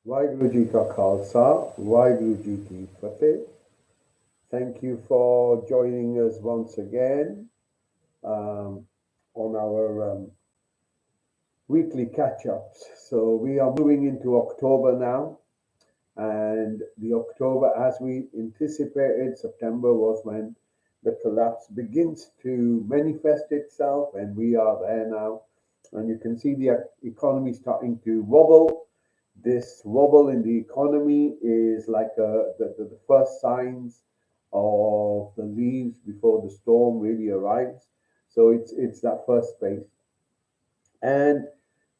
Waheguru Ji Ka Khalsa, Waheguru Ji Ki Fateh. Thank you for joining us once again um, on our weekly catch-ups. So we are moving into October now, and the October, as we anticipated, September was when the collapse begins to manifest itself, and we are there now. And you can see the economy starting to wobble. This wobble in the economy is like the first signs of the leaves before the storm really arrives. So it's that first phase, and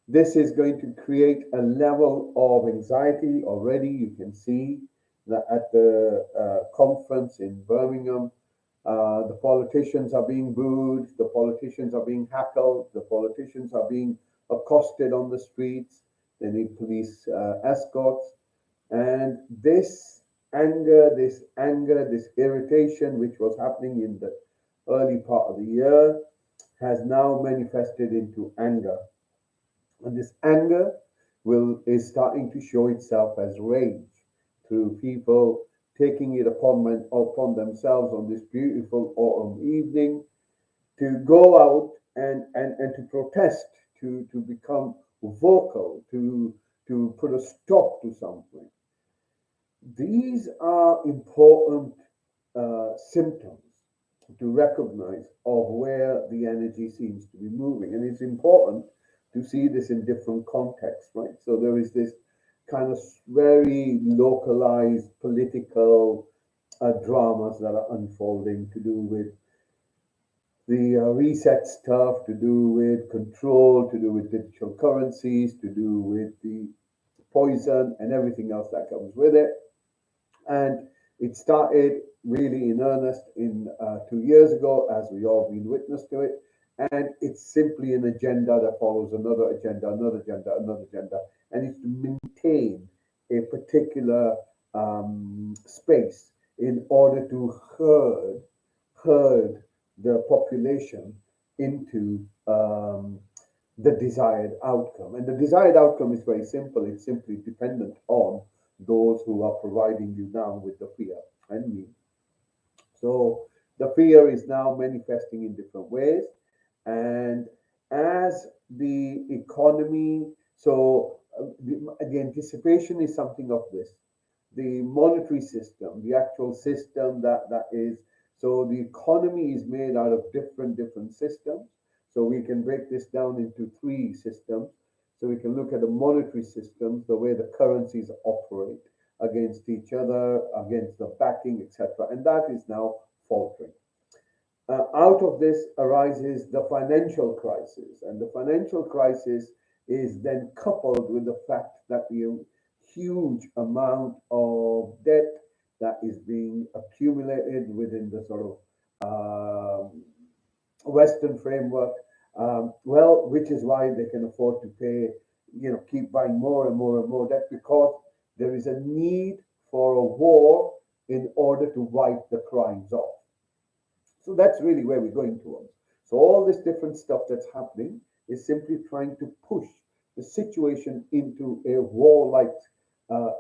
this is going to create a level of anxiety already. You can see that at the conference in Birmingham, the politicians are being booed, the politicians are being heckled, the politicians are being accosted on the streets. They need police escorts. And this irritation, which was happening in the early part of the year, has now manifested into anger. And this anger is starting to show itself as rage through people taking it upon themselves on this beautiful autumn evening to go out and to protest, to become vocal, to put a stop to something. These are important symptoms to recognize of where the energy seems to be moving. And it's important to see this in different contexts, right? So there is this kind of very localized political dramas that are unfolding to do with the reset stuff, to do with control, to do with digital currencies, to do with the poison and everything else that comes with it. And it started really in earnest in 2 years ago, as we all been witness to it. And it's simply an agenda that follows another agenda, another agenda, another agenda, and it's to maintain a particular space in order to herd the population into the desired outcome. And the desired outcome is very simple. It's simply dependent on those who are providing you now with the fear and me. So the fear is now manifesting in different ways. And as the economy, the anticipation is something of this. The monetary system, the actual system that is, so the economy is made out of different systems. So we can break this down into three systems. So we can look at the monetary systems, the way the currencies operate against each other, against the backing, etc. And that is now faltering. Out of this arises the financial crisis, and the financial crisis is then coupled with the fact that the huge amount of debt that is being accumulated within the sort of Western framework, which is why they can afford to pay, keep buying more and more and more debt, because there is a need for a war in order to wipe the crimes off. So that's really where we're going towards. So all this different stuff that's happening is simply trying to push the situation into a war-like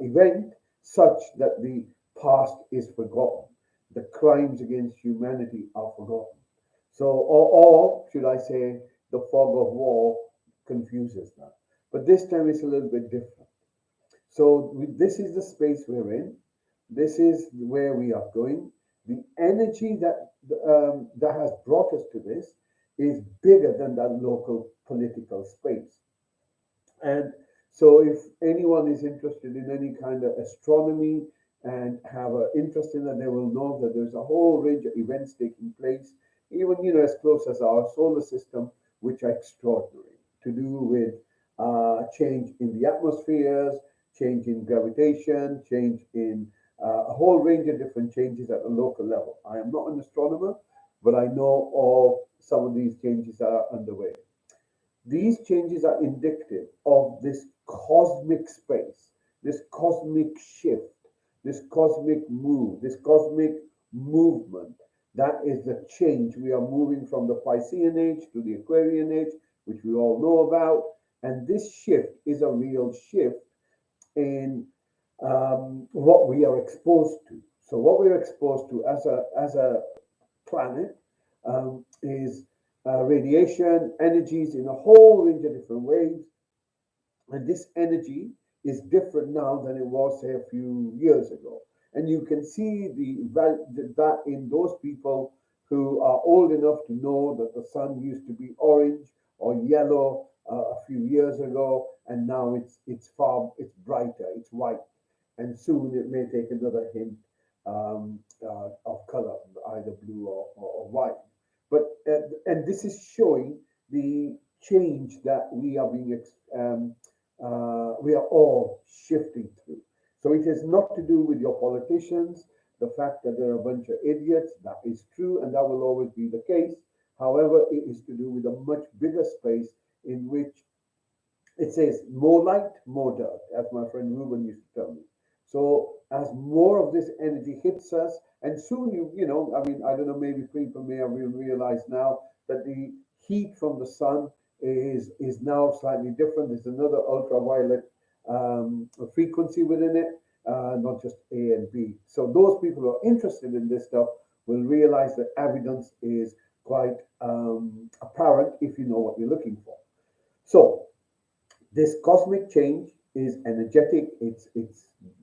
event, such that the past is forgotten. The crimes against humanity are forgotten. So, or should I say, the fog of war confuses that. But this time it's a little bit different. So this is the space we're in. This is where we are going. The energy that has brought us to this is bigger than that local political space. And so if anyone is interested in any kind of astronomy and have an interest in that, they will know that there's a whole range of events taking place, even as close as our solar system, which are extraordinary, to do with change in the atmospheres, change in gravitation, change in a whole range of different changes at a local level. I am not an astronomer, but I know of some of these changes that are underway. These changes are indicative of this cosmic space, this cosmic shift, this cosmic move, this cosmic movement. That is the change. We are moving from the Piscean age to the Aquarian age, which we all know about. And this shift is a real shift in what we are exposed to. So what we are exposed to as a planet is radiation, energies in a whole range of different ways, and this energy is different now than it was, say, a few years ago. And you can see that in those people who are old enough to know that the sun used to be orange or yellow a few years ago, and now it's brighter, it's white, and soon it may take another hint of color, either blue or white. But and this is showing the change that we are all shifting through. So it is not to do with your politicians, the fact that they're a bunch of idiots. That is true, and that will always be the case. However, it is to do with a much bigger space in which it says more light, more dark, as my friend Ruben used to tell me. So as more of this energy hits us, and soon I mean, I don't know, maybe people may have realized now that the heat from the sun is now slightly different. There's another ultraviolet frequency within it, not just A and B. So those people who are interested in this stuff will realize that evidence is quite apparent if you know what you're looking for. So this cosmic change is energetic. It's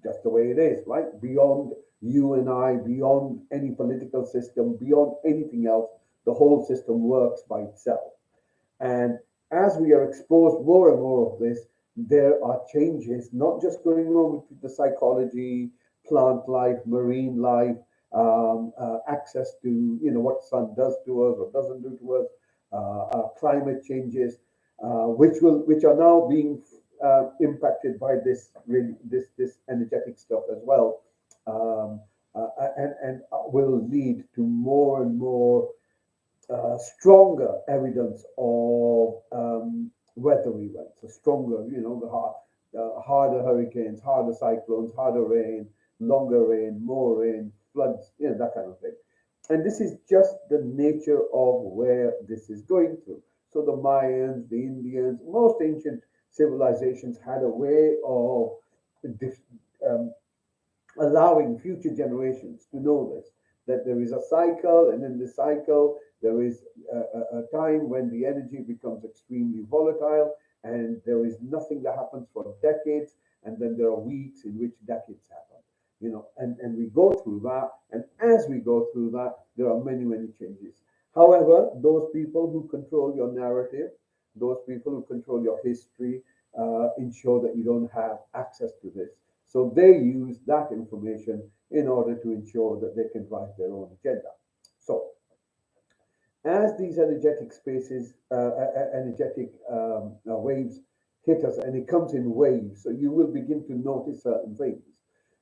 just the way it is, right? Beyond you and I, beyond any political system, beyond anything else, the whole system works by itself. And as we are exposed more and more of this, there are changes, not just going on with the psychology, plant life, marine life, access to what the sun does to us or doesn't do to us, climate changes, which are now being impacted by this energetic stuff as well, and will lead to more and more stronger evidence of weather events, a stronger, harder hurricanes, harder cyclones, harder rain, longer rain, more rain, floods, that kind of thing. And this is just the nature of where this is going through. So the Mayans, the Indians, most ancient civilizations had a way of um, allowing future generations to know this, that there is a cycle, and in the cycle there is a time when the energy becomes extremely volatile, and there is nothing that happens for decades, and then there are weeks in which decades happen, and we go through that, and as we go through that, there are many, many changes. However, those people who control your narrative, those people who control your history, ensure that you don't have access to this. So they use that information in order to ensure that they can drive their own agenda. So as these energetic spaces, energetic waves hit us, and it comes in waves, so you will begin to notice certain things.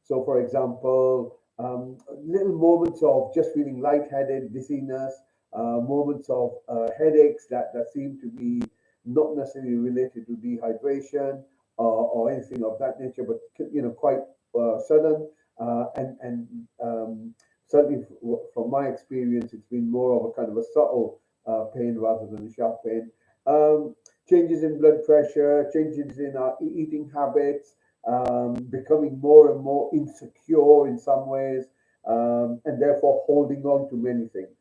So, for example, little moments of just feeling lightheaded, dizziness, moments of headaches that seem to be not necessarily related to dehydration or anything of that nature, but quite sudden, and certainly from my experience, it's been more of a kind of a subtle pain rather than a sharp pain. Changes in blood pressure, changes in our eating habits, becoming more and more insecure in some ways, and therefore holding on to many things.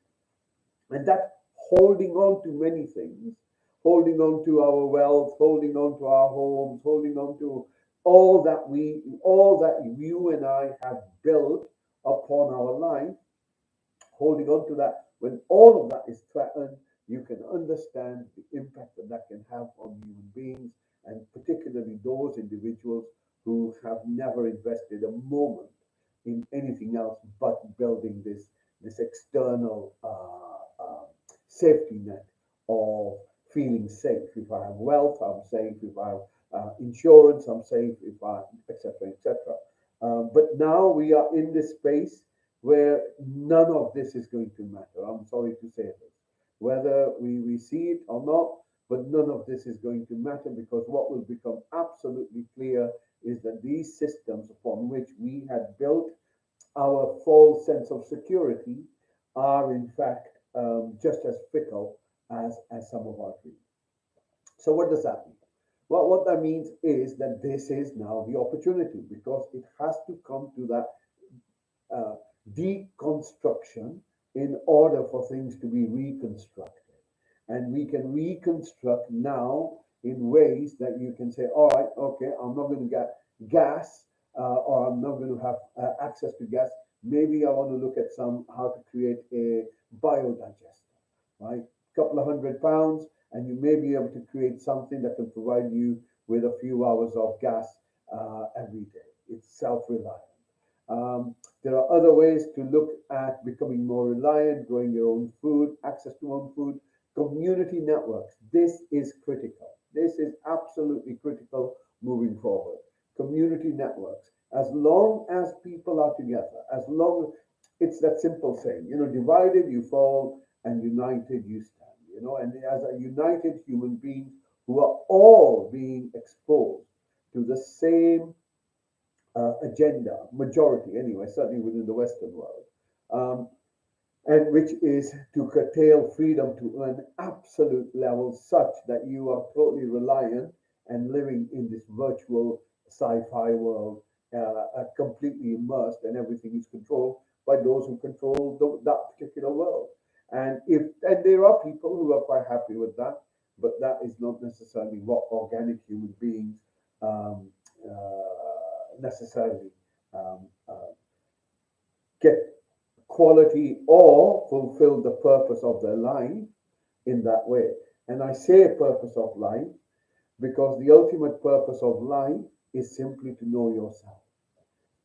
And that holding on to many things, holding on to our wealth, holding on to our homes, holding on to all that you and I have built upon our life, holding on to that, when all of that is threatened, you can understand the impact that that can have on human beings, and particularly those individuals who have never invested a moment in anything else but building this external safety net of feeling safe. If I have wealth, I'm safe. If I have insurance, I'm safe. If I, etc., etc. But now we are in this space where none of this is going to matter. I'm sorry to say this, whether we see it or not, but none of this is going to matter, because what will become absolutely clear is that these systems upon which we had built our false sense of security are in fact just as fickle as some of our dreams. So what does that mean? Well, what that means is that this is now the opportunity, because it has to come to that uh, deconstruction in order for things to be reconstructed. And we can reconstruct now in ways that you can say, all right, okay, I'm not going to get gas, or I'm not going to have access to gas. Maybe I want to look at some how to create a biodigester, right? A couple of £100, and you may be able to create something that can provide you with a few hours of gas every day. It's self-reliant. Um, there are other ways to look at becoming more reliant, growing your own food, access to own food, community networks. This is critical. This is absolutely critical moving forward. Community networks. As long as people are together, as long it's that simple saying, divided you fall and united you stand, and as a united human beings who are all being exposed to the same agenda, majority anyway, certainly within the Western world, um, and which is to curtail freedom to an absolute level such that you are totally reliant and living in this virtual sci-fi world, completely immersed, and everything is controlled by those who control that particular world. And there are people who are quite happy with that, but that is not necessarily what organic human beings um, necessarily get quality or fulfill the purpose of their life in that way. And I say purpose of life because the ultimate purpose of life is simply to know yourself.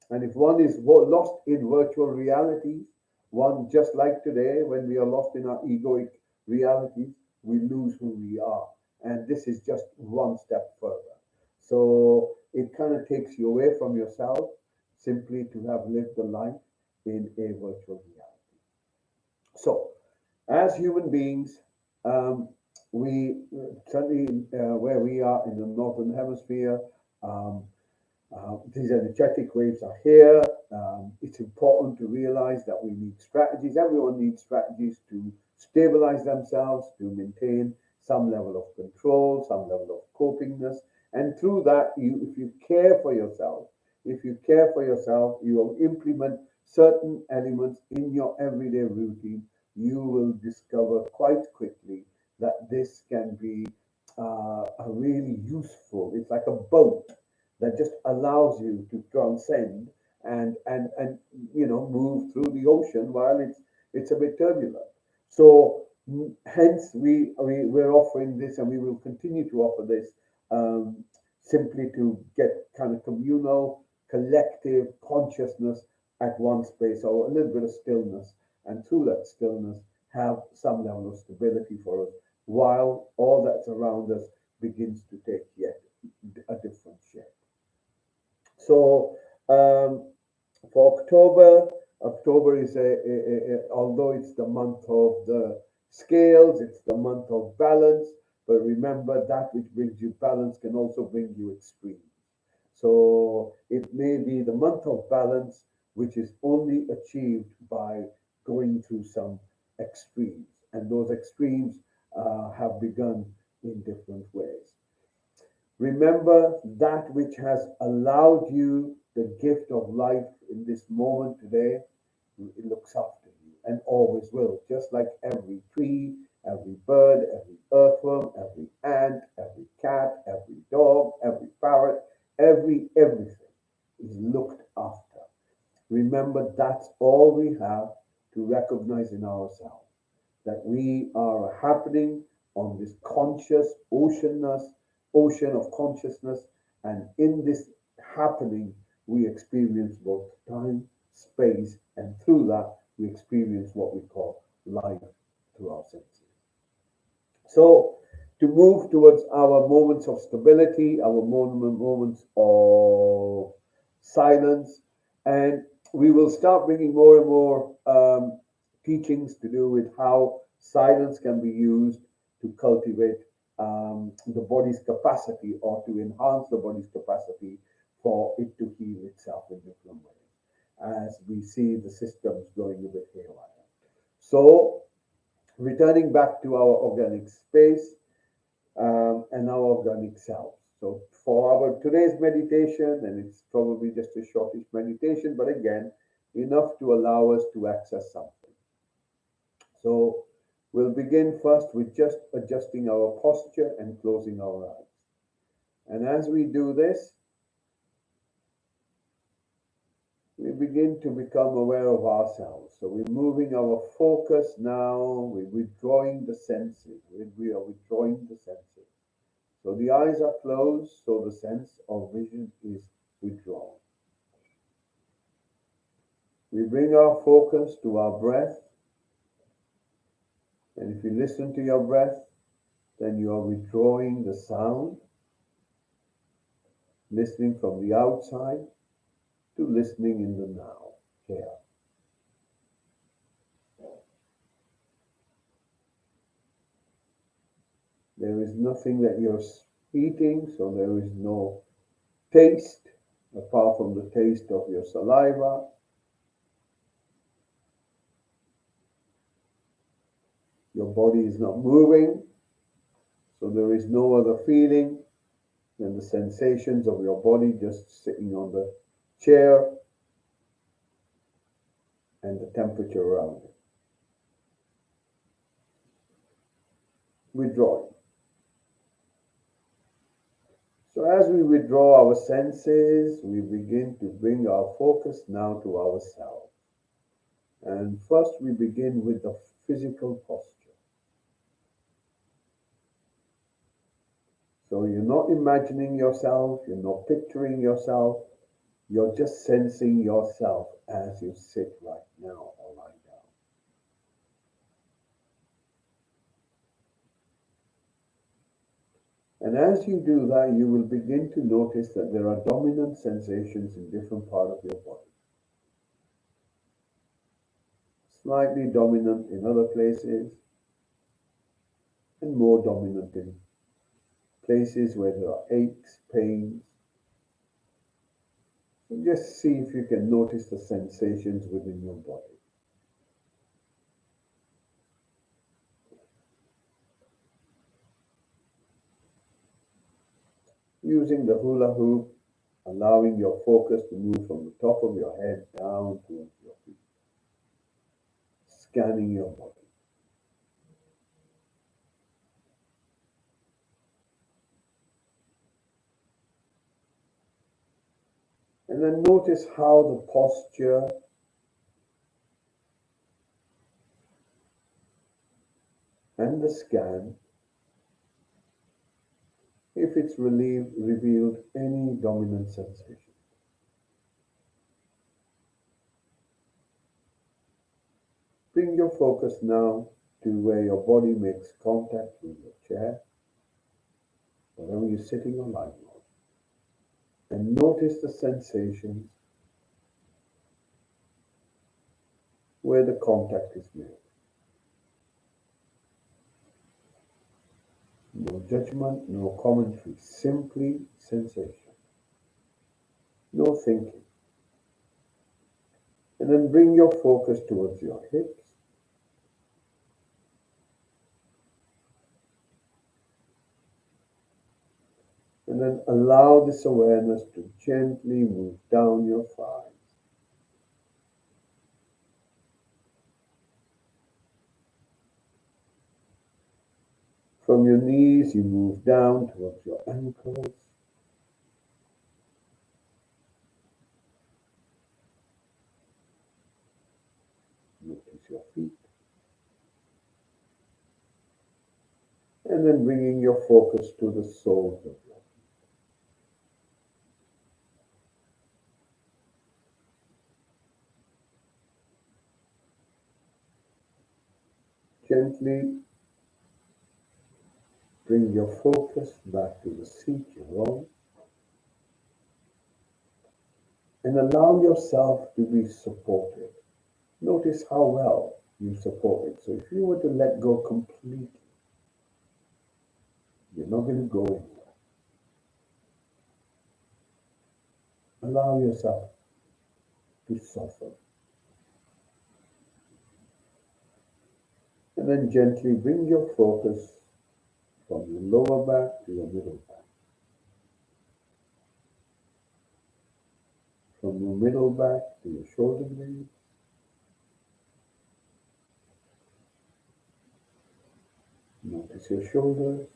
And if one is lost in virtual realities, one just like today, when we are lost in our egoic realities, we lose who we are. And this is just one step further. So it kind of takes you away from yourself simply to have lived a life in a virtual reality. So, as human beings, um, we certainly where we are in the northern hemisphere, um, these energetic waves are here. It's important to realize that we need strategies. Everyone needs strategies to stabilize themselves, to maintain some level of control, some level of copingness. And through that, if you care for yourself, you will implement certain elements in your everyday routine. You will discover quite quickly that this can be a really useful. It's like a boat that just allows you to transcend and move through the ocean while it's a bit turbulent. So hence we're offering this, and we will continue to offer this, simply to get kind of communal, collective consciousness at one space, or a little bit of stillness, and through that stillness have some level of stability for us while all that's around us begins to take yet a different shape. So for October is although it's the month of the scales, it's the month of balance. But remember, that which brings you balance can also bring you extremes. So it may be the month of balance, which is only achieved by going through some extremes, and those extremes have begun in different ways. Remember that which has allowed you the gift of life in this moment today. It looks after you and always will, just like every tree, every bird, every earthworm, every ant, every cat, every dog, every parrot, everything is looked after. Remember, that's all we have to recognize in ourselves, that we are happening on this conscious ocean of consciousness, and in this happening, we experience both time, space, and through that, we experience what we call life through our senses. So, to move towards our moments of stability, our moments of silence, and we will start bringing more and more teachings to do with how silence can be used to cultivate the body's capacity, or to enhance the body's capacity for it to heal itself in different ways as we see the systems going a bit haywire. So, returning back to our organic space and our organic selves. So for our today's meditation, and it's probably just a shortish meditation, but again, enough to allow us to access something. So we'll begin first with just adjusting our posture and closing our eyes. And as we do this, we begin to become aware of ourselves. So we're moving our focus now, we're withdrawing the senses. We are withdrawing the senses. So the eyes are closed, so the sense of vision is withdrawn. We bring our focus to our breath. And if you listen to your breath, then you are withdrawing the sound, listening from the outside to listening in the now, here. There is nothing that you're eating, so there is no taste apart from the taste of your saliva. Your body is not moving, so there is no other feeling than the sensations of your body just sitting on the chair and the temperature around it. Withdrawing. So as we withdraw our senses, we begin to bring our focus now to ourselves. And first we begin with the physical posture. So you're not imagining yourself, you're not picturing yourself, you're just sensing yourself as you sit right now or lie down. And as you do that, you will begin to notice that there are dominant sensations in different parts of your body. Slightly dominant in other places, and more dominant in places where there are aches, pains. So just see if you can notice the sensations within your body. Using the hula hoop, allowing your focus to move from the top of your head down towards your feet, scanning your body. And then notice how the posture and the scan, if it's revealed any dominant sensation. Bring your focus now to where your body makes contact with your chair, wherever you're sitting or lying on, and notice the sensations where the contact is made. No judgment, no commentary, simply sensation. No thinking. And then bring your focus towards your hips. And then allow this awareness to gently move down your thighs. From your knees, you move down towards your ankles. Notice your feet. And then bringing your focus to the soles of your feet. Gently bring your focus back to the seat you're on. And allow yourself to be supported. Notice how well you support it. So if you were to let go completely, you're not going to go anywhere. Allow yourself to soften. And then gently bring your focus from your lower back to your middle back. your middle back to your shoulder blade. Notice your shoulders.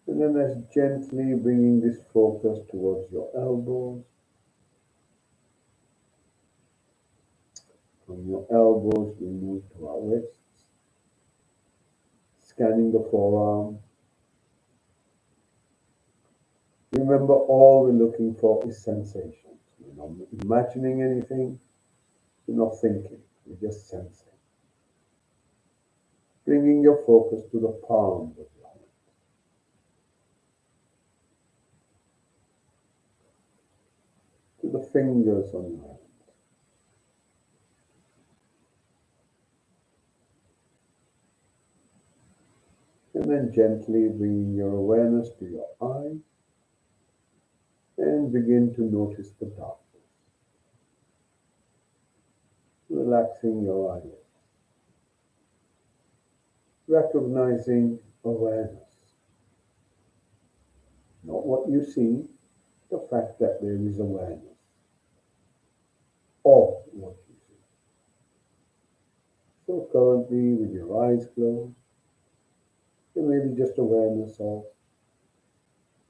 And then as gently bringing this focus towards your elbows. From your elbows, we move to our wrists, scanning the forearm. Remember, all we're looking for is sensations. We're not imagining anything, we're not thinking, we're just sensing. Bringing your focus to the palms of your hand. To the fingers on your hand. And then gently bringing your awareness to your eye and begin to notice the darkness. Relaxing your eyelids. Recognizing awareness. Not what you see, the fact that there is awareness of what you see. So currently, with your eyes closed, there may be just awareness of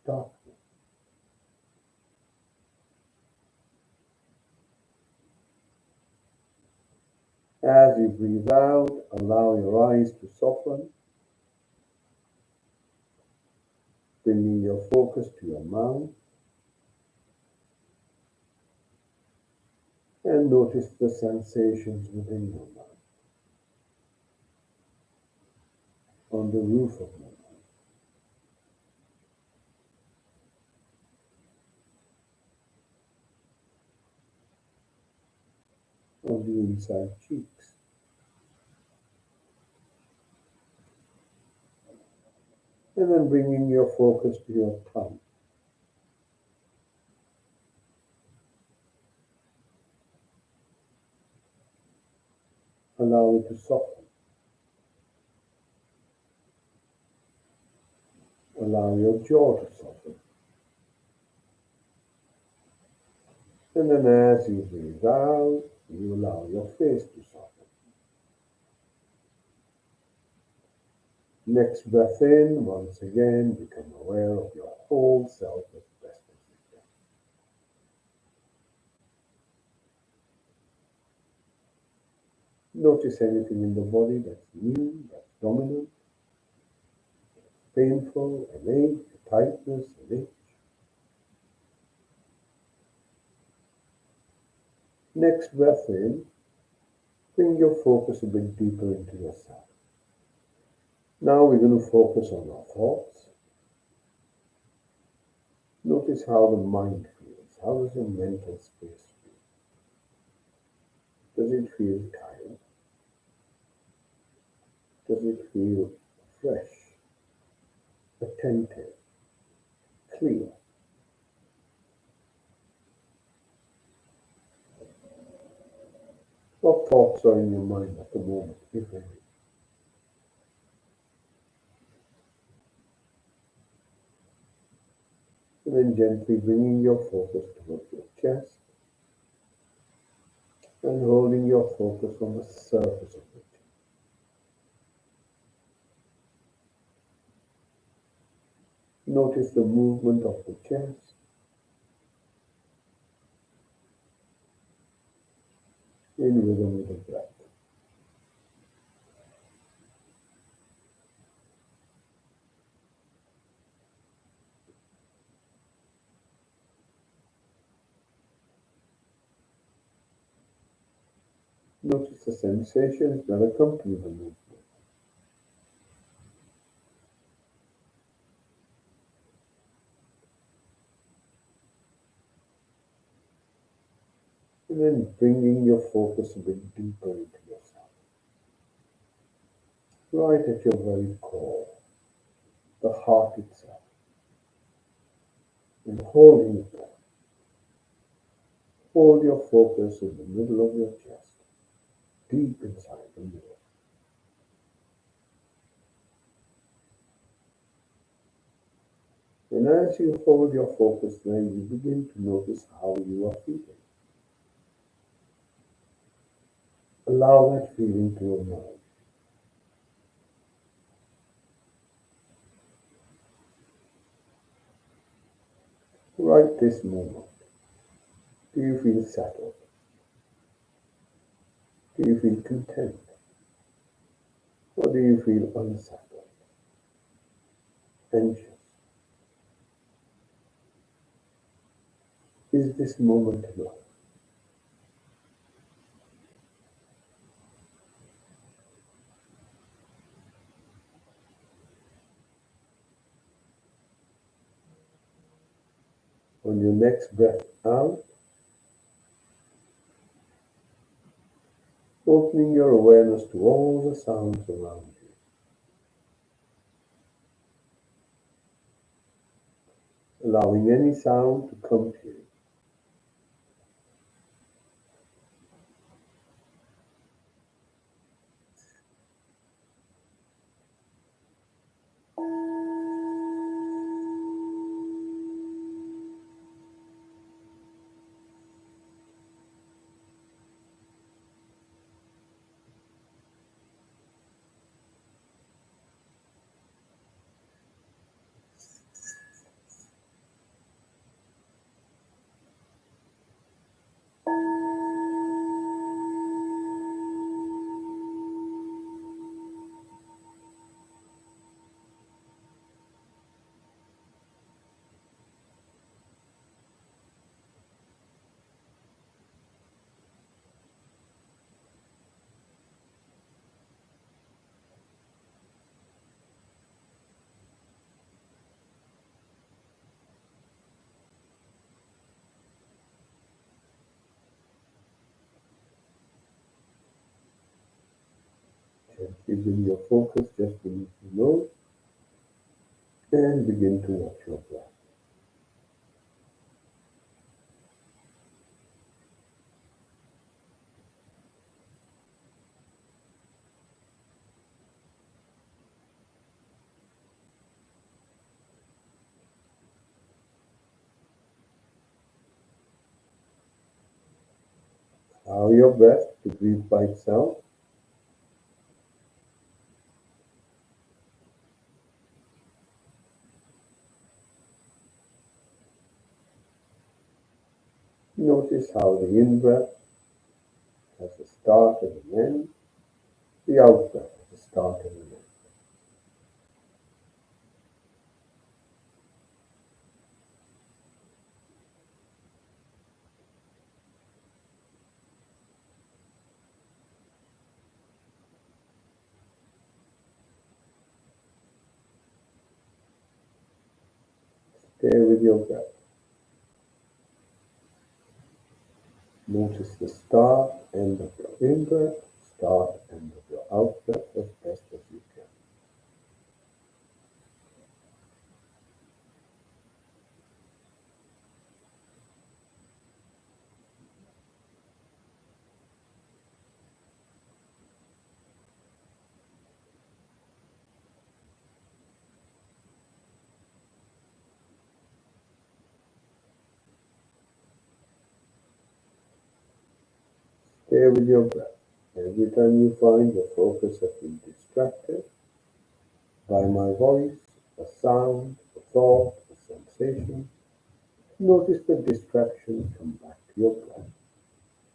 darkness. As you breathe out, allow your eyes to soften, bringing your focus to your mouth, and notice the sensations within your mouth, on the roof of your mouth. On the inside cheeks. And then bringing your focus to your tongue. Allow it to soften. Allow your jaw to soften. And then as you breathe out, you allow your face to soften. Next breath in, once again, become aware of your whole self as best as you can. Notice anything in the body that's new, that's dominant, painful, an ache, a tightness, an itch. Next breath in, bring your focus a bit deeper into yourself. Now we're going to focus on our thoughts. Notice how the mind feels. How does your mental space feel? Does it feel tired? Does it feel fresh, attentive, clear? What thoughts are in your mind at the moment, if any? And then gently bringing your focus towards your chest and holding your focus on the surface of the chest. Notice the movement of the chest in rhythm with the breath. Notice the sensations that accompany the movement. And then bringing your focus a bit deeper into yourself. Right at your very core, the heart itself. And holding it there. Hold your focus in the middle of your chest, deep inside the middle. And And as you hold your focus there, you begin to notice how you are feeling. Allow that feeling to emerge. Right this moment, do you feel settled? Do you feel content? Or do you feel unsettled, anxious? Is this moment enough? On your next breath out, opening your awareness to all the sounds around you, allowing any sound to come to you. Gently bring your focus just beneath your nose and begin to watch your breath. Allow your breath to breathe by itself. Notice how the in-breath has a start and an end, the out-breath has a start and an end. Stay with your breath. Notice the start, end of your in-breath, start, end of your out-breath as best as you can. Stay with your breath. Every time you find your focus has been distracted by my voice, a sound, a thought, a sensation, notice the distraction, come back to your breath.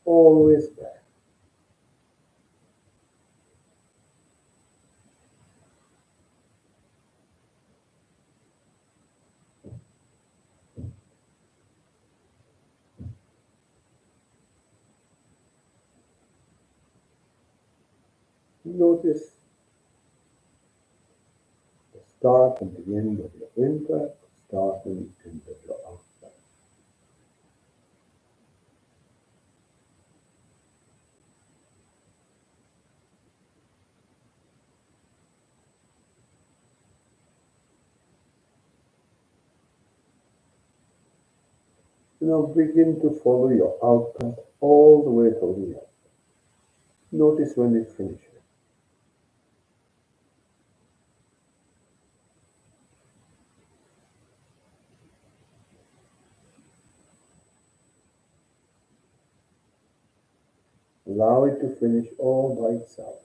Always there. Notice the start and the end of your in-breath, start and end of your out-breath. Now begin to follow your out-breath all the way till the end. Notice when it finishes. Allow it to finish all by itself.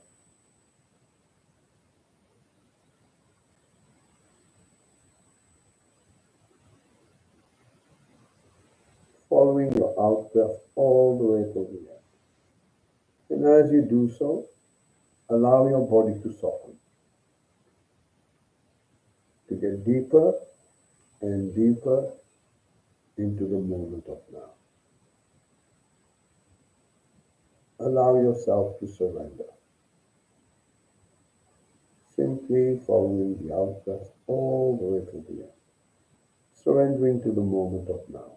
Following your out breath all the way to the end. And as you do so, allow your body to soften, to get deeper and deeper into the moment of now. Allow yourself to surrender, simply following the out breath all the way to the end, surrendering to the moment of now,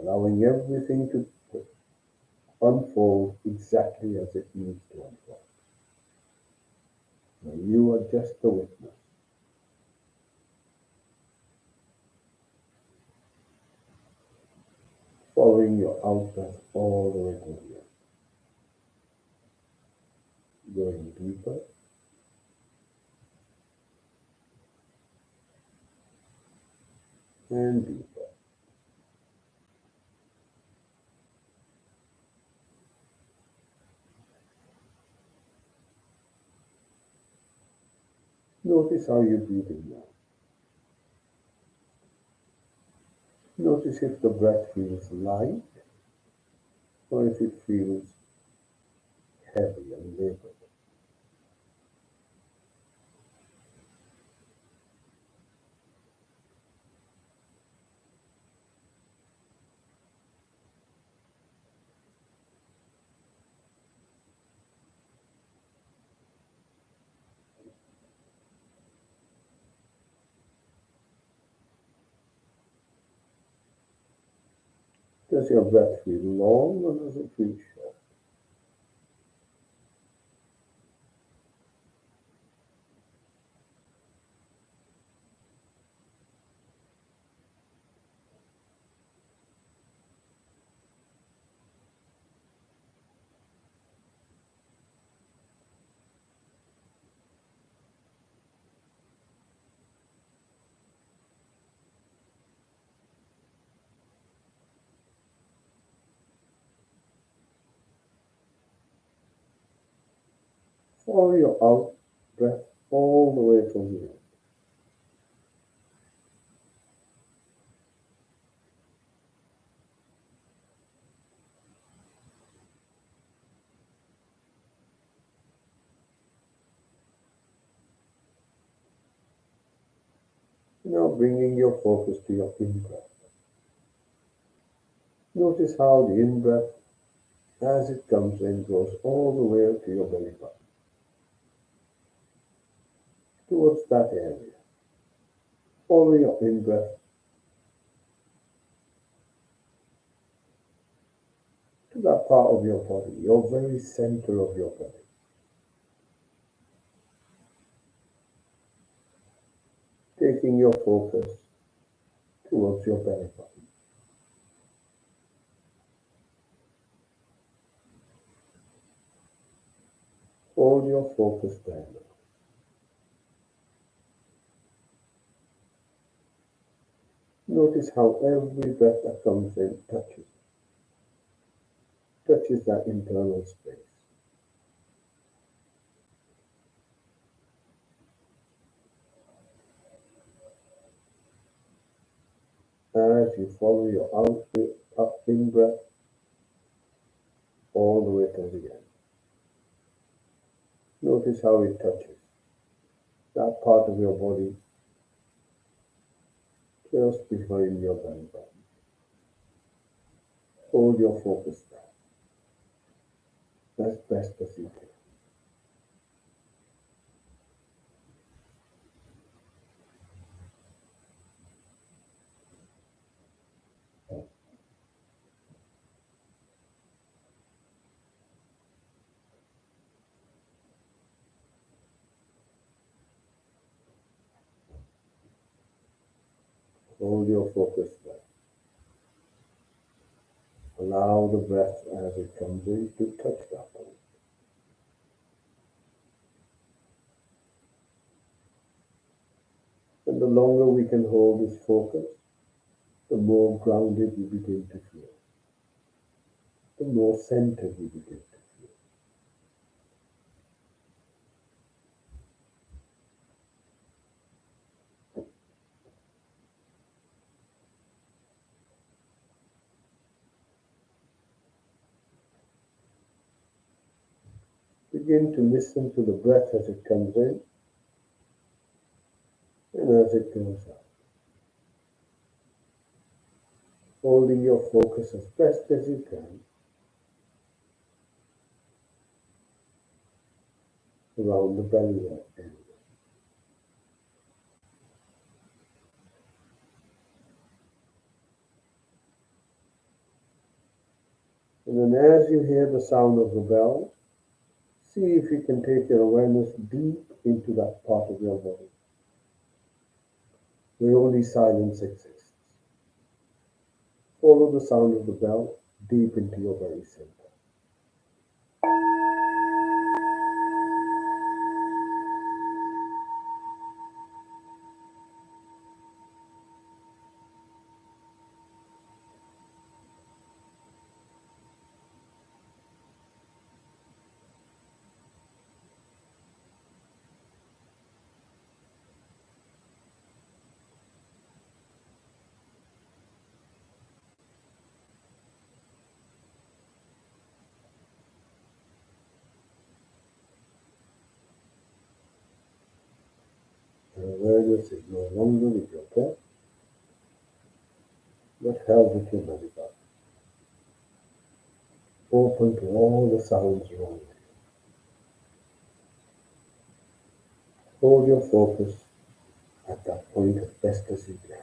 allowing everything to unfold exactly as it needs to unfold. Now you are just the witness. Following your out breath all the way to the end, going deeper and deeper. Notice how you're breathing now. Notice if the breath feels light or if it feels heavy and labored. Does your breath feel long or does it feel short? Follow your out breath all the way to the end. Now bringing your focus to your in-breath. Notice how the in-breath, as it comes in, goes all the way to your belly button, towards that area. Follow your in-breath to that part of your body, your very center of your belly. Taking your focus towards your belly button. Hold your focus there now. Notice how every breath that comes in touches that internal space. As you follow your up in breath all the way to the end. Notice how it touches that part of your body just behind your belly button. Hold your focus there as best as you can. Hold your focus there. Allow the breath as it comes in to touch that point. And the longer we can hold this focus, the more grounded you begin to feel. the more centered you begin to feel. Begin to listen to the breath as it comes in and as it goes out. Holding your focus as best as you can around the belly area. And then as you hear the sound of the bell, see if you can take your awareness deep into that part of your body where only silence exists. Follow the sound of the bell deep into your very center. Your awareness is no longer with your breath, but held with your belly button, open to all the sounds around you. Hold your focus at that point as best as you can.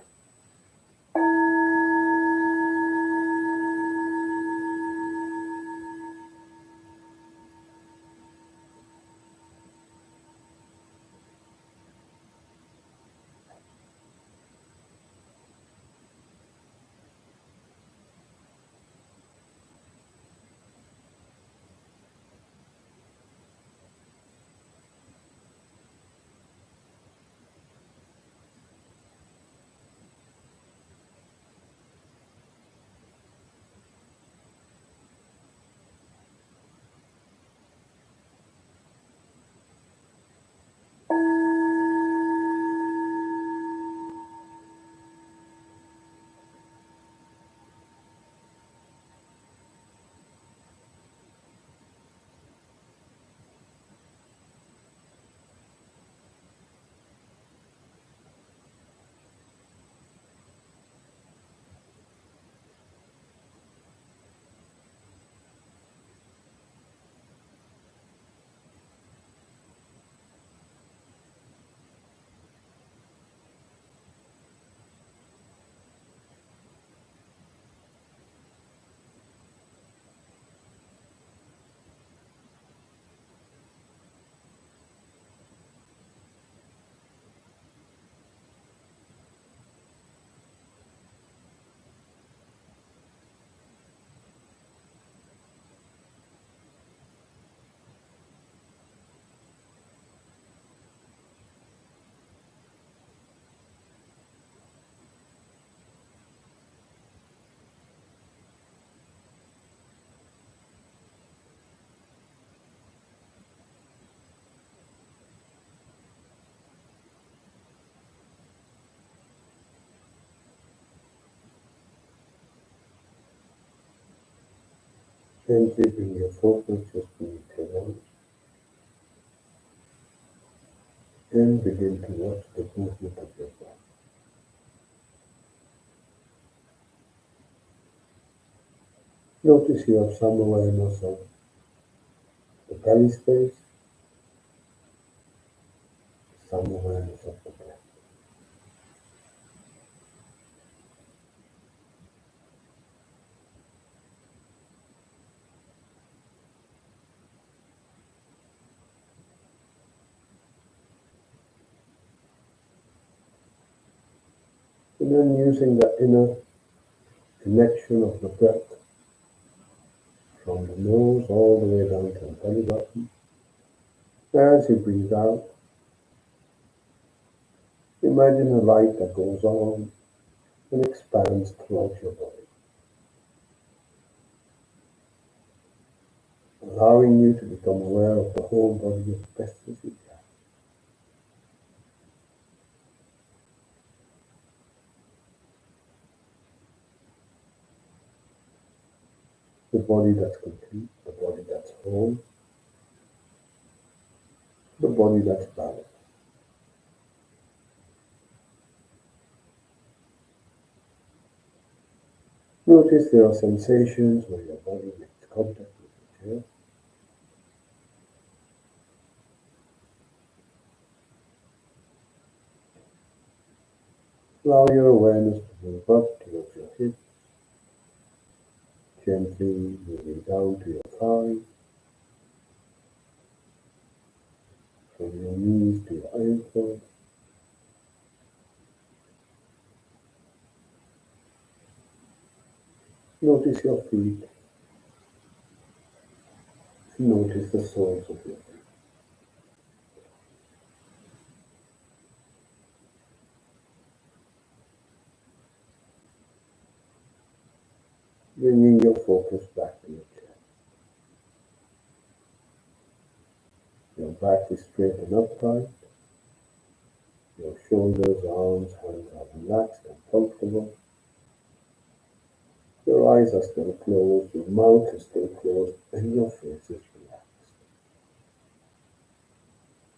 Gently bring your focus just beneath your nose and begin to watch the movement of your breath. Notice you have some awareness of the belly space, some awareness of the breath. And then using the inner connection of the breath from the nose all the way down to the belly button. As you breathe out, imagine a light that goes on and expands throughout your body. allowing you to become aware of the whole body as best as you can. The body that's complete, the body that's whole, the body that's balanced. Notice there are sensations where your body makes contact with the chair. Allow your awareness to move up towards your hips, gently moving down to your thighs, from your knees to your ankles. Notice your feet. Notice the soles of your feet. Bringing your focus back to your chest. Your back is straight and upright. Your shoulders, arms, hands are relaxed and comfortable. Your eyes are still closed, your mouth is still closed, and your face is relaxed.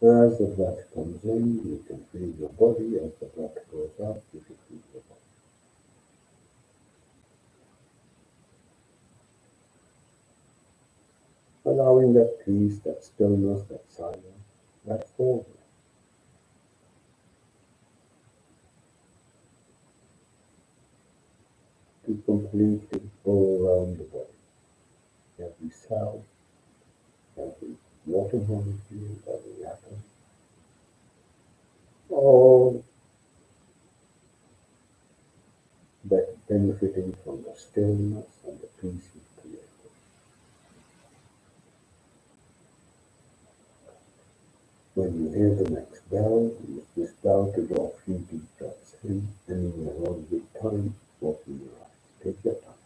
As the breath comes in, you can feel your body. As the breath goes out, you can feel your body. Allowing that peace, that stillness, that silence, that fullness to completely go around the body. Every cell, every water molecule, every atom, all benefiting from the stillness and the peace you've created. When you hear the next bell, use this bell to draw a few deep breaths in, and in your own good time, open your eyes. Take your time.